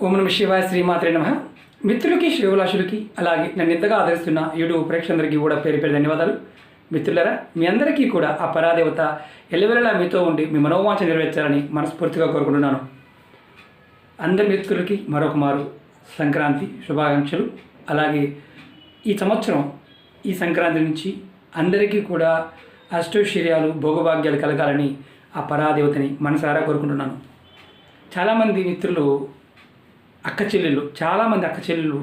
ఓం నమః శివాయ శ్రీమాత్రే నమః. మిత్రులకి శ్రేయోభిలాషులకి అలాగే నన్ను ఇంతగా ఆదరిస్తున్న యూట్యూబ్ ప్రేక్షకులందరికీ కూడా పేరు పేరు ధన్యవాదాలు. మిత్రులారా, మీ అందరికీ కూడా ఆ పరాదేవత ఎల్లవెల్లలా మీతో ఉండి మీ మనోవాంఛ నెరవేర్చాలని మనస్ఫూర్తిగా కోరుకుంటున్నాను. అందరి మిత్రులకి మరొక మారు సంక్రాంతి శుభాకాంక్షలు. అలాగే ఈ సంవత్సరం ఈ సంక్రాంతి నుంచి అందరికీ కూడా అష్టైశ్వర్యాలు భోగభాగ్యాలు కలగాలని ఆ పరాదేవతని మనసారా కోరుకుంటున్నాను. చాలామంది మిత్రులు చాలామంది అక్క చెల్లెళ్ళు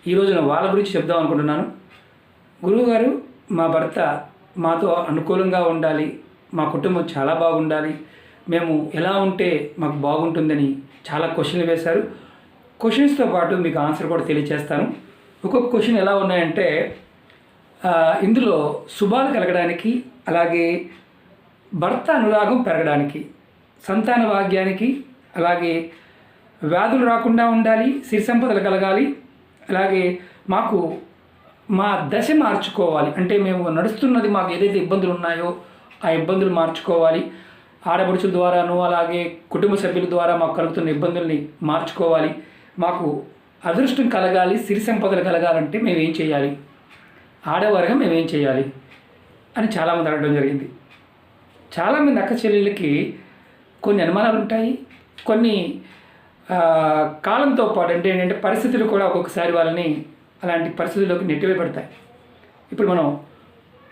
ఈ రోజున వాళ్ళ గురించి చెప్దాం అనుకుంటున్నాను. గురువుగారు, మా భర్త మాతో అనుకూలంగా ఉండాలి, మా కుటుంబం చాలా బాగుండాలి, మేము ఎలా ఉంటే మాకు బాగుంటుందని చాలా క్వశ్చన్లు వేశారు. క్వశ్చన్స్తో పాటు మీకు ఆన్సర్ కూడా తెలియజేస్తాను. ఒక్కొక్క క్వశ్చన్ ఎలా ఉన్నాయంటే, ఇందులో శుభాలు కలగడానికి, అలాగే భర్త అనురాగం పెరగడానికి, సంతాన భాగ్యానికి, అలాగే వ్యాధులు రాకుండా ఉండాలి, సిరి సంపదలు కలగాలి, అలాగే మాకు మా దశ మార్చుకోవాలి, అంటే మేము నడుస్తున్నది మాకు ఏదైతే ఇబ్బందులు ఉన్నాయో ఆ ఇబ్బందులు మార్చుకోవాలి, ఆడపడుచుల ద్వారాను అలాగే కుటుంబ సభ్యుల ద్వారా మాకు కలుగుతున్న ఇబ్బందుల్ని మార్చుకోవాలి, మాకు అదృష్టం కలగాలి, సిరి సంపదలు కలగాలంటే మేమేం చేయాలి, ఆడవారుగా మేమేం చేయాలి అని చాలామంది అడగడం జరిగింది. చాలామంది అక్క చెల్లెళ్ళకి కొన్ని అనుమానాలు ఉంటాయి, కొన్ని కాలంతో పాటు ఏంటంటే పరిస్థితులు కూడా ఒక్కొక్కసారి వాళ్ళని అలాంటి పరిస్థితుల్లోకి నెట్టివేయబడతాయి. ఇప్పుడు మనం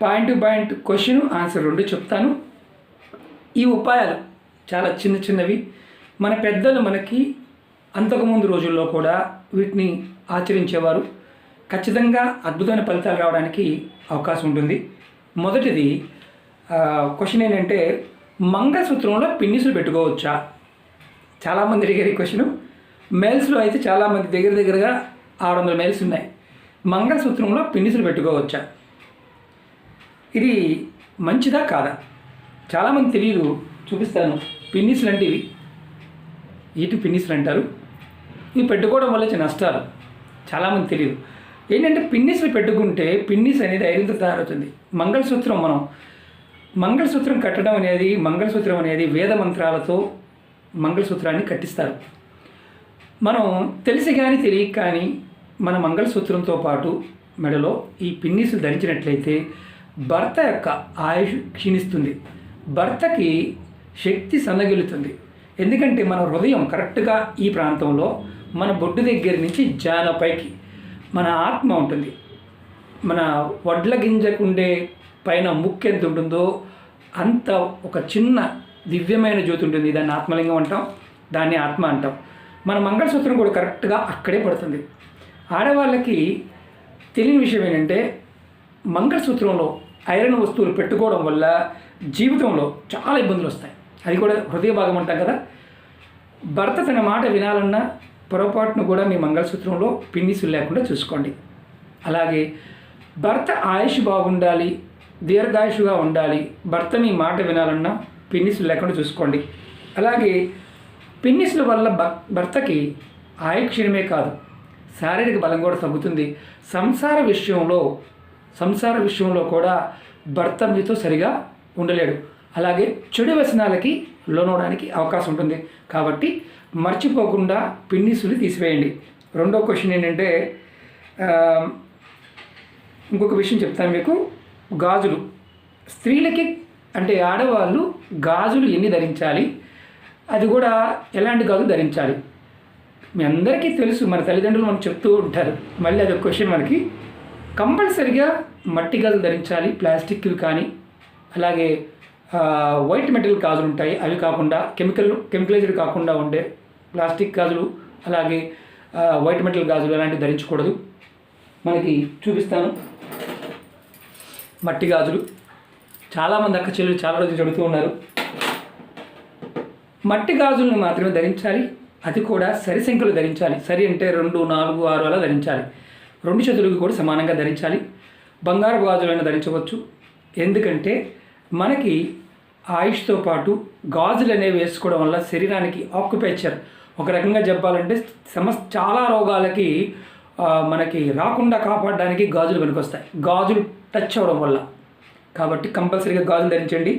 point to point question answer రెండు చెప్తాను. ఈ ఉపాయాలు చాలా చిన్న చిన్నవి. మన పెద్దలు మనకి అంతకుముందు రోజుల్లో కూడా వీటిని ఆచరించేవారు. ఖచ్చితంగా అద్భుతమైన ఫలితాలు రావడానికి అవకాశం ఉంటుంది. మొదటిది క్వశ్చన్ ఏంటంటే, మంగళసూత్రంలో పిన్నిసులు పెట్టుకోవచ్చా? చాలామంది అడిగారు ఈ క్వశ్చన్. మేల్స్లో అయితే చాలామంది దగ్గరగా 600 మేల్స్ ఉన్నాయి. మంగళసూత్రంలో పిన్నిసులు పెట్టుకోవచ్చా? ఇది మంచిదా కాదా? చాలామంది తెలియదు, చూపిస్తాను. పిన్నిసులు అంటే ఇటు పిన్నిసులు అంటారు. ఇవి పెట్టుకోవడం వల్ల వచ్చే నష్టాలు చాలామంది తెలియదు. ఏంటంటే పిన్నిసులు పెట్టుకుంటే పిన్నిస్ అనేది ఐరన్తో తయారవుతుంది. మంగళసూత్రం కట్టడం అనేది, మంగళసూత్రం అనేది వేద మంత్రాలతో మంగళసూత్రాన్ని కట్టిస్తారు. మనం తెలిసి కానీ తెలియక కానీ మన మంగళసూత్రంతో పాటు మెడలో ఈ పిన్నిసులు ధరించినట్లయితే భర్త యొక్క ఆయుష్ క్షీణిస్తుంది, భర్తకి శక్తి సన్నగిలుతుంది. ఎందుకంటే మన హృదయం కరెక్ట్గా ఈ ప్రాంతంలో, మన బొడ్డు దగ్గర నుంచి జానపైకి మన ఆత్మ ఉంటుంది. మన వడ్ల గింజకుండే పైన ముక్కు ఎంత ఉంటుందో అంత ఒక చిన్న దివ్యమైన జ్యోతి ఉంటుంది. దాన్ని ఆత్మలింగం అంటాం, దాన్ని ఆత్మ అంటాం. మన మంగళసూత్రం కూడా కరెక్ట్గా అక్కడే పడుతుంది. ఆడవాళ్ళకి తెలియని విషయం ఏంటంటే, మంగళసూత్రంలో ఐరన్ వస్తువులు పెట్టుకోవడం వల్ల జీవితంలో చాలా ఇబ్బందులు వస్తాయి. అది కూడా హృదయ భాగం అంటాం కదా. భర్త తన మాట వినాలన్నా పొరపాటును కూడా మీ మంగళసూత్రంలో పిన్నిసులు లేకుండా చూసుకోండి. అలాగే భర్త ఆయుష్ బాగుండాలి, దీర్ఘాయుషుగా ఉండాలి, భర్త మీ మాట వినాలన్నా పిన్నిసులు లేకుండా చూసుకోండి. అలాగే పిన్నిసుల వల్ల భర్తకి ఆయుక్షీణమే కాదు, శారీరక బలం కూడా తగ్గుతుంది. సంసార విషయంలో కూడా భర్త మీతో సరిగా ఉండలేడు. అలాగే చెడు వ్యసనాలకి లోనవడానికి అవకాశం ఉంటుంది. కాబట్టి మర్చిపోకుండా పిన్నిసులు తీసివేయండి. రెండో క్వశ్చన్ ఏంటంటే, ఇంకొక విషయం చెప్తాను మీకు. గాజులు స్త్రీలకి అంటే ఆడవాళ్ళు గాజులు ఎన్ని ధరించాలి, అది కూడా ఎలాంటి గాజులు ధరించాలి? మీ అందరికీ తెలుసు, మన తల్లిదండ్రులు మనకు చెప్తూ ఉంటారు. మళ్ళీ అదొక క్వశ్చన్ మనకి. కంపల్సరిగా మట్టి గాజులు ధరించాలి, ప్లాస్టిక్లు కానీ, అలాగే వైట్ మెటల్ గాజులు ఉంటాయి, అవి కాకుండా కెమికలైజ్డ్ కాకుండా ఉండే ప్లాస్టిక్ గాజులు, అలాగే వైట్ మెటల్ గాజులు అలాంటివి ధరించకూడదు. మనకి చూపిస్తాను. మట్టి గాజులు చాలామంది అక్క చెల్లెలు చాలా రోజులు చెబుతూ ఉన్నారు. మట్టి గాజులను మాత్రమే ధరించాలి, అది కూడా సరి సంఖ్యలో ధరించాలి. సరి అంటే 2, 4, 6 అలా ధరించాలి. 2 చేతులకు కూడా సమానంగా ధరించాలి. బంగారు గాజులైనా ధరించవచ్చు. ఎందుకంటే మనకి ఆయుష్తో పాటు గాజులు అనేవి వేసుకోవడం వల్ల శరీరానికి ఆక్యుపేచర్, ఒక రకంగా చెప్పాలంటే చాలా రోగాలకి మనకి రాకుండా కాపాడడానికి గాజులు పనికొస్తాయి, గాజులు టచ్ అవ్వడం వల్ల. కాబట్టి కంపల్సరీగా గాజులు ధరించండి.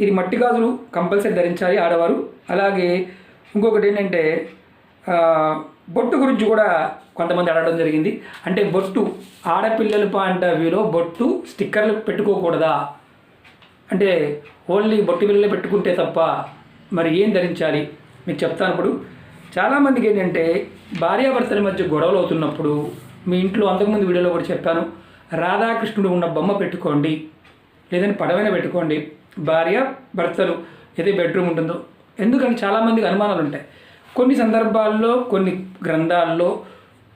ఇది మట్టి గాజులు కంపల్సరీ ధరించాలి ఆడవారు. అలాగే ఇంకొకటి ఏంటంటే బొట్టు గురించి కూడా కొంతమంది అడగడం జరిగింది. అంటే బొట్టు ఆడపిల్లల పాయింట్ ఆఫ్ వ్యూలో బొట్టు స్టిక్కర్లు పెట్టుకోకూడదా, అంటే ఓన్లీ బొట్టు బిళ్ళలే పెట్టుకుంటే తప్ప మరి ఏం ధరించాలి మీకు చెప్తాను. ఇప్పుడు చాలామందికి ఏంటంటే భార్యాభర్తల మధ్య గొడవలు అవుతున్నప్పుడు, మీ ఇంట్లో అంతకుముందు వీడియోలో కూడా చెప్పాను, రాధాకృష్ణుడు ఉన్న బొమ్మ పెట్టుకోండి, లేదంటే పడవైన పెట్టుకోండి. భార్య భర్తలు ఏదో బెడ్రూమ్ ఉంటుందో, ఎందుకంటే చాలామందికి అనుమానాలు ఉంటాయి. కొన్ని సందర్భాల్లో కొన్ని గ్రంథాల్లో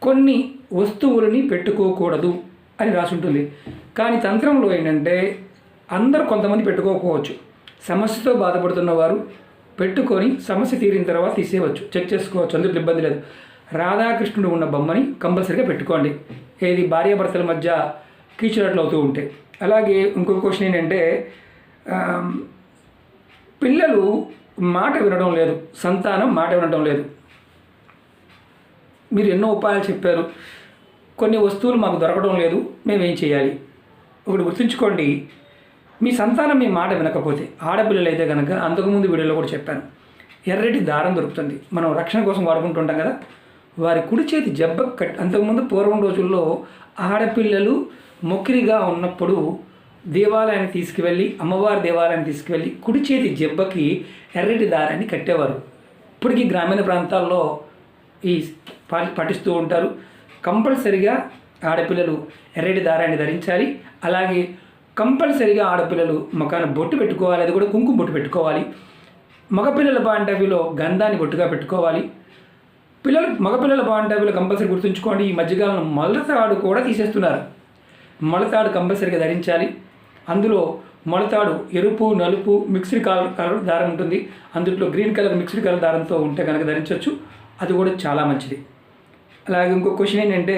కొన్ని వస్తువులని పెట్టుకోకూడదు అని రాసి ఉంటుంది. కానీ తంత్రంలో ఏంటంటే అందరూ కొంతమంది పెట్టుకోకపోవచ్చు. సమస్యతో బాధపడుతున్న వారు పెట్టుకొని సమస్య తీరిన తర్వాత తీసేయవచ్చు, చెక్ చేసుకోవచ్చు, అందుకు ఇబ్బంది లేదు. రాధాకృష్ణుడు ఉన్న బొమ్మని కంపల్సరీగా పెట్టుకోండి, ఏది భార్యాభర్తల మధ్య కీచులాట్లు అవుతూ ఉంటే. అలాగే ఇంకొక క్వశ్చన్ ఏంటంటే పిల్లలు మాట వినడం లేదు, సంతానం మాట వినడం లేదు. మీరు ఎన్నో ఉపాయాలు చెప్పారు, కొన్ని వస్తువులు మాకు దొరకడం లేదు, మేమేం చేయాలి? ఒకటి గుర్తుంచుకోండి, మీ సంతానం మీ మాట వినకపోతే, ఆడపిల్లలు అయితే కనుక అంతకుముందు వీడియోలో కూడా చెప్పాను, ఎర్రటి దారం దొరుకుతుంది, మనం రక్షణ కోసం వాడుకుంటుంటాం కదా, వారి కుడి చేతి జబ్బ అంతకుముందు పూర్వం రోజుల్లో ఆడపిల్లలు మొక్కిరిగా ఉన్నప్పుడు దేవాలయాన్ని తీసుకువెళ్ళి, అమ్మవారి దేవాలయాన్ని తీసుకువెళ్ళి కుడి చేతి జబ్బకి ఎర్రటి దారాన్ని కట్టేవారు. ఇప్పటికీ గ్రామీణ ప్రాంతాల్లో ఈ పఠిస్తూ ఉంటారు. కంపల్సరిగా ఆడపిల్లలు ఎర్రటి దారాన్ని ధరించాలి. అలాగే కంపల్సరిగా ఆడపిల్లలు ముఖాన బొట్టు పెట్టుకోవాలి, అది కూడా కుంకుమ బొట్టు పెట్టుకోవాలి. మగపిల్లల పాయింట్ ఆఫ్ వ్యూలో గంధాన్ని బొట్టుగా పెట్టుకోవాలి. మగపిల్లల పాయింట్ ఆఫ్ వ్యూలో కంపల్సరీ గుర్తుంచుకోండి, ఈ మధ్యకాలంలో మొలతాడు కూడా తీసేస్తున్నారు. మొలతాడు కంపల్సరీగా ధరించాలి. అందులో మొలతాడు ఎరుపు నలుపు మిక్స్డ్ కలర్ దారం ఉంటుంది, అందులో గ్రీన్ కలర్ మిక్స్డ్ కలర్ దారంతో ఉంటే కనుక ధరించవచ్చు, అది కూడా చాలా మంచిది. అలాగే ఇంకో క్వశ్చన్ ఏంటంటే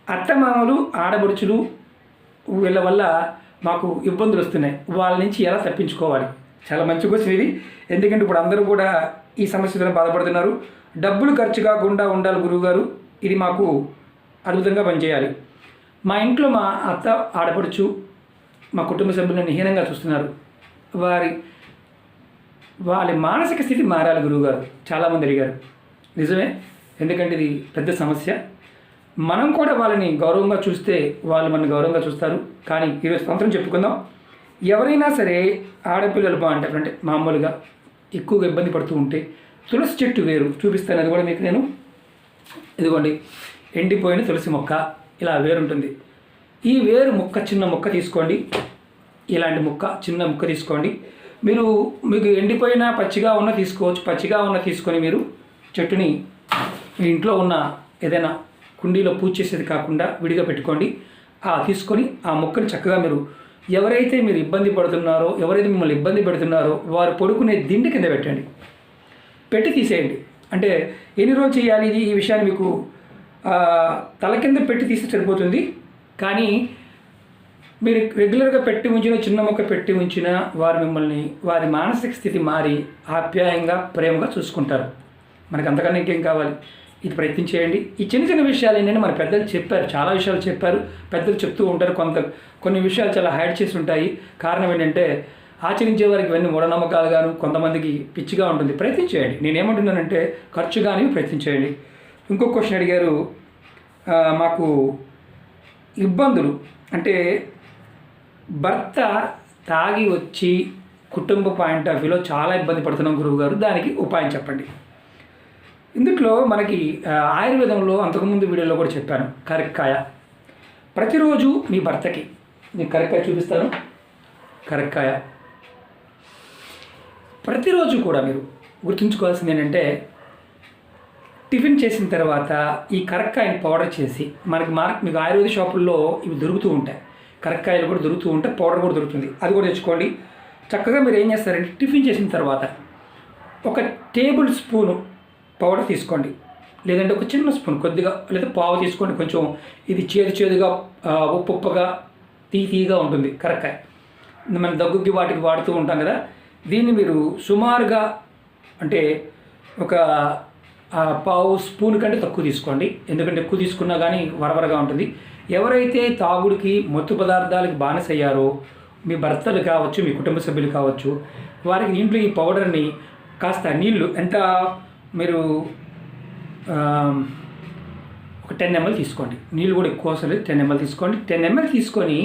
అత్తమామలు ఆడబడుచులు వీళ్ళ వల్ల మాకు ఇబ్బందులు వస్తున్నాయి, వాళ్ళ నుంచి ఎలా తప్పించుకోవాలి? చాలా మంచి క్వశ్చన్ ఇది. ఎందుకంటే ఇప్పుడు అందరూ కూడా ఈ సమస్యతో బాధపడుతున్నారు. డబ్బులు ఖర్చు కాకుండా ఉండాలి గురువుగారు, ఇది మాకు అద్భుతంగా పనిచేయాలి. మా ఇంట్లో మా అత్త ఆడపడుచు మా కుటుంబ సభ్యులను హీనంగా చూస్తున్నారు, వాళ్ళ మానసిక స్థితి మారాలి గురువుగారు, చాలామంది అడిగారు. నిజమే, ఎందుకంటే ఇది పెద్ద సమస్య. మనం కూడా వాళ్ళని గౌరవంగా చూస్తే వాళ్ళు మనని గౌరవంగా చూస్తారు. కానీ ఈరోజు తంత్రం చెప్పుకుందాం. ఎవరైనా సరే ఆడపిల్లలు బాగుంటారు, మామూలుగా ఎక్కువగా ఇబ్బంది పడుతూ ఉంటే తులసి చెట్టు వేరు చూపిస్తాను, అది కూడా మీకు నేను, ఇదిగోండి ఎండిపోయిన తులసి మొక్క ఇలా వేరుంటుంది. ఈ వేరు మొక్క చిన్న మొక్క తీసుకోండి, ఇలాంటి మొక్క చిన్న మొక్క తీసుకోండి. మీకు ఎండిపోయిన పచ్చిగా ఉన్న తీసుకోవచ్చు, పచ్చిగా ఉన్న తీసుకొని మీరు చెట్టుని మీ ఇంట్లో ఉన్న ఏదైనా కుండీలో పూజ చేసేది కాకుండా విడిగా పెట్టుకోండి. తీసుకొని ఆ మొక్కని చక్కగా మీరు ఎవరైతే మీరు ఇబ్బంది పడుతున్నారో, ఎవరైతే మిమ్మల్ని ఇబ్బంది పెడుతున్నారో వారు పడుకునే దిండి కింద పెట్టండి, పెట్టి తీసేయండి. అంటే ఎన్ని రోజులు చేయాలి ఇది, ఈ విషయాన్ని మీకు తల కింద పెట్టి తీస్తే సరిపోతుంది. కానీ మీరు రెగ్యులర్గా పెట్టి ఉంచిన, చిన్న మొక్క పెట్టి ఉంచిన వారు మిమ్మల్ని వారి మానసిక స్థితి మారి ఆప్యాయంగా ప్రేమగా చూసుకుంటారు. మనకు అంతకన్నా ఇంకేం కావాలి? ఇది ప్రయత్నించేయండి. ఈ చిన్న చిన్న విషయాలు ఏంటంటే మన పెద్దలు చెప్పారు, చాలా విషయాలు చెప్పారు, పెద్దలు చెప్తూ ఉంటారు. కొన్ని విషయాలు చాలా హైడ్ చేసి ఉంటాయి. కారణం ఏంటంటే ఆచరించే వారికి ఇవన్నీ మూఢనమ్మకాలు గాను, కొంతమందికి పిచ్చిగా ఉంటుంది. ప్రయత్నించేయండి. నేనేమంటున్నానంటే ఖర్చు కానీ ప్రయత్నించేయండి. ఇంకొక క్వశ్చన్ అడిగారు, మాకు ఇబ్బందులు అంటే భర్త తాగి వచ్చి కుటుంబ పాయింట్ ఆఫ్ వ్యూలో చాలా ఇబ్బంది పడుతున్నాం గురువుగారు, దానికి ఉపాయం చెప్పండి. ఇందులో మనకి ఆయుర్వేదంలో అంతకుముందు వీడియోలో కూడా చెప్పాను, కరక్కాయ. ప్రతిరోజు మీ భర్తకి నేను కరక్కాయ చూపిస్తాను. కరక్కాయ ప్రతిరోజు కూడా మీరు గుర్తుంచుకోవాల్సింది ఏంటంటే టిఫిన్ చేసిన తర్వాత ఈ కరక్కాయని పౌడర్ చేసి మీకు ఆయుర్వేద షాపుల్లో ఇవి దొరుకుతూ ఉంటాయి, కరక్కాయలు కూడా దొరుకుతూ ఉంటాయి, పౌడర్ కూడా దొరుకుతుంది, అది కూడా తెచ్చుకోండి. చక్కగా మీరు ఏం చేస్తారంటే టిఫిన్ చేసిన తర్వాత ఒక టేబుల్ స్పూను పౌడర్ తీసుకోండి, లేదంటే ఒక చిన్న స్పూన్ కొద్దిగా లేదా పావు తీసుకోండి. కొంచెం ఇది చేదుగా ఉప్పుగా తీగా ఉంటుంది కరక్కాయ, మనం దగ్గుకి వాటికి వాడుతూ ఉంటాం కదా. దీన్ని మీరు సుమారుగా అంటే ఒక పావు స్పూన్ కంటే తక్కువ తీసుకోండి, ఎందుకంటే ఎక్కువ తీసుకున్నా కానీ వరవరగా ఉంటుంది. ఎవరైతే తాగుడికి మత్తు పదార్థాలకు బానిసయ్యారో, మీ భర్తలు కావచ్చు, మీ కుటుంబ సభ్యులు కావచ్చు, వారికి ఇంట్లో ఈ పౌడర్ని కాస్త నీళ్ళు ఎంత మీరు ఒక 10 ml తీసుకోండి. నీళ్ళు కూడా ఎక్కువ అవసరం లేదు, 10 ml తీసుకోండి. 10 ml తీసుకొని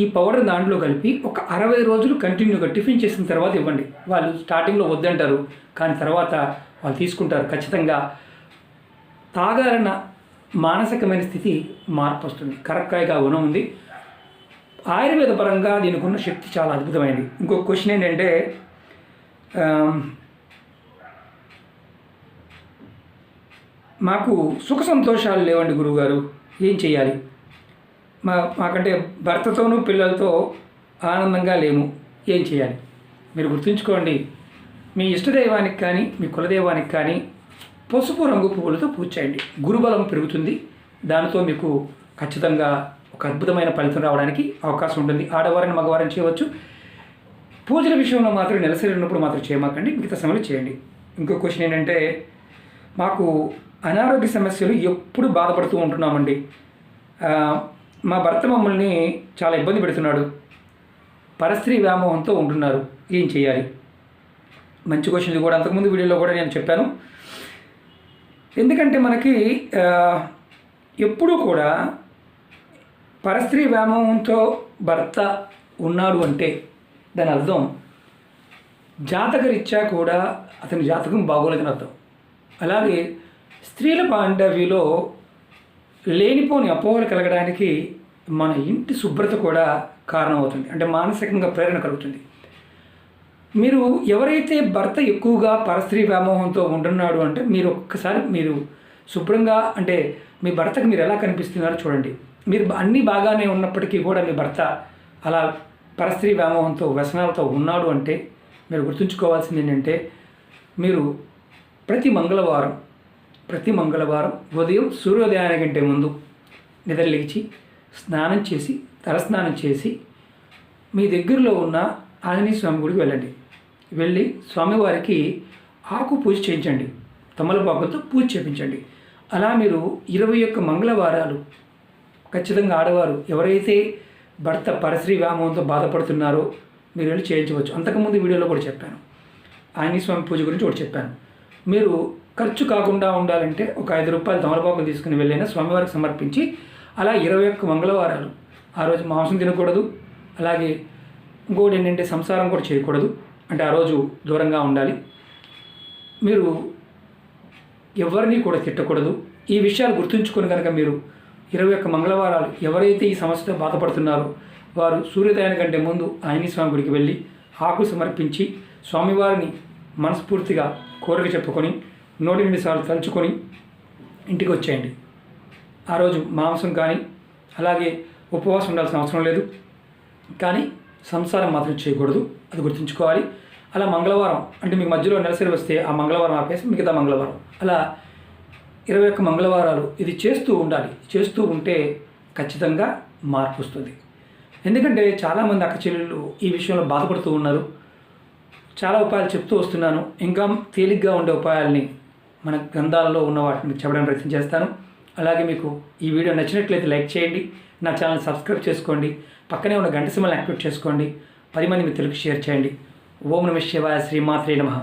ఈ పౌడర్ దాంట్లో కలిపి ఒక 60 రోజులు కంటిన్యూగా టిఫిన్ చేసిన తర్వాత ఇవ్వండి. వాళ్ళు స్టార్టింగ్లో వద్దంటారు, కానీ తర్వాత వాళ్ళు తీసుకుంటారు. ఖచ్చితంగా తాగాలన్న మానసికమైన స్థితి మార్పు వస్తుంది. కరక్కాయగా గుణం ఉంది. ఆయుర్వేద పరంగా దీనికి ఉన్న శక్తి చాలా అద్భుతమైనది. ఇంకొక క్వశ్చన్ ఏంటంటే, మాకు సుఖ సంతోషాలు లేవండి గురువుగారు, ఏం చేయాలి? మాకంటే భర్తతోనూ పిల్లలతో ఆనందంగా లేము, ఏం చేయాలి? మీరు గుర్తుంచుకోండి, మీ ఇష్టదైవానికి కానీ మీ కులదైవానికి కానీ పసుపు రంగు పువ్వులతో పూజ చేయండి. గురుబలం పెరుగుతుంది. దానితో మీకు ఖచ్చితంగా ఒక అద్భుతమైన ఫలితం రావడానికి అవకాశం ఉంటుంది. ఆడవారిని మగవారిని చేయవచ్చు. పూజల విషయంలో మాత్రం నెలసరి ఉన్నప్పుడు మాత్రం చేయమాకండి, మిగతా సమయంలో చేయండి. ఇంకో క్వశ్చన్ ఏంటంటే, మాకు అనారోగ్య సమస్యలు ఎప్పుడు బాధపడుతూ ఉంటున్నామండి. మా భర్త మమ్మల్ని చాలా ఇబ్బంది పెడుతున్నాడు, పరస్త్రీ వ్యామోహంతో ఉంటున్నారు, ఏం చేయాలి? మంచి క్వశ్చన్. ఇది కూడా అంతకుముందు వీడియోలో కూడా నేను చెప్పాను. ఎందుకంటే మనకి ఎప్పుడూ కూడా పరస్త్రీ వ్యామోహంతో భర్త ఉన్నాడు అంటే దాని అర్థం జాతకరీత్యా కూడా అతని జాతకం బాగోలేదని అర్థం. అలాగే స్త్రీల బాంధవ్యంలో లేనిపోని అపోహలు కలగడానికి మన ఇంటి శుభ్రత కూడా కారణమవుతుంది. అంటే మానసికంగా ప్రేరణ కలుగుతుంది. మీరు ఎవరైతే భర్త ఎక్కువగా పరస్త్రీ వ్యామోహంతో ఉంటున్నాడు అంటే మీరు ఒక్కసారి మీరు శుభ్రంగా, అంటే మీ భర్తకు మీరు ఎలా కనిపిస్తున్నారో చూడండి. మీరు అన్నీ బాగానే ఉన్నప్పటికీ కూడా మీ భర్త అలా పరస్త్రీ వ్యామోహంతో వ్యసనాలతో ఉన్నాడు అంటే మీరు గుర్తుంచుకోవాల్సింది ఏంటంటే, మీరు ప్రతి మంగళవారం ఉదయం సూర్యోదయానికంటే ముందు నిద్ర లేచి స్నానం చేసి తలస్నానం చేసి మీ దగ్గరలో ఉన్న ఆంజనేయ స్వామి గుడికి వెళ్ళండి. వెళ్ళి స్వామివారికి ఆకు పూజ చేయించండి, తమలపాకులతో పూజ చేయించండి. అలా మీరు 21 మంగళవారాలు ఖచ్చితంగా ఆడవారు ఎవరైతే భర్త పరస్త్రీ వ్యామోహంతో బాధపడుతున్నారో మీరు వెళ్ళి చేయించవచ్చు. అంతకుముందు వీడియోలో కూడా చెప్పాను, ఆంజనేయ స్వామి పూజ గురించి కూడా చెప్పాను. మీరు ఖర్చు కాకుండా ఉండాలంటే ఒక 5 రూపాయలు తమలపాకులు తీసుకుని వెళ్ళైనా స్వామివారికి సమర్పించి అలా 21 మంగళవారాలు ఆ రోజు మాంసం తినకూడదు. అలాగే ఇంకోటి ఏంటంటే సంసారం కూడా చేయకూడదు, అంటే ఆ రోజు దూరంగా ఉండాలి. మీరు ఎవరిని కూడా తిట్టకూడదు. ఈ విషయాలు గుర్తుంచుకొని కనుక మీరు 21 మంగళవారాలు ఎవరైతే ఈ సమస్యతో బాధపడుతున్నారో వారు సూర్యోదయానికంటే ముందు ఆంజనేయ స్వామి గుడికి వెళ్ళి ఆకు సమర్పించి స్వామివారిని మనస్ఫూర్తిగా కోరిక చెప్పుకొని 108 సార్లు తలుచుకొని ఇంటికి వచ్చేయండి. ఆ రోజు మాంసం కానీ అలాగే ఉపవాసం ఉండాల్సిన అవసరం లేదు, కానీ సంసారం మాత్రం చేయకూడదు, అది గుర్తుంచుకోవాలి. అలా మంగళవారం అంటే మీకు మధ్యలో నెలసరి వస్తే ఆ మంగళవారం ఆపేసి మిగతా మంగళవారం అలా 21 మంగళవారాలు ఇది చేస్తూ ఉండాలి. చేస్తూ ఉంటే ఖచ్చితంగా మార్పు వస్తుంది. ఎందుకంటే చాలామంది అక్క చెల్లెళ్ళు ఈ విషయంలో బాధపడుతూ ఉన్నారు. చాలా ఉపాయాలు చెప్తూ వస్తున్నాను. ఇంకా తేలిగ్గా ఉండే ఉపాయాలని మన గ్రంథాలలో ఉన్న వాటిని చెప్పడానికి ప్రయత్నం చేస్తాను. అలాగే మీకు ఈ వీడియో నచ్చినట్లయితే లైక్ చేయండి, నా ఛానల్ సబ్స్క్రైబ్ చేసుకోండి, పక్కనే ఉన్న గంట సింబల్ని యాక్టివేట్ చేసుకోండి, 10 మంది మిత్రులకు షేర్ చేయండి. ఓం నమః శివాయ, శ్రీమాత్రే నమః.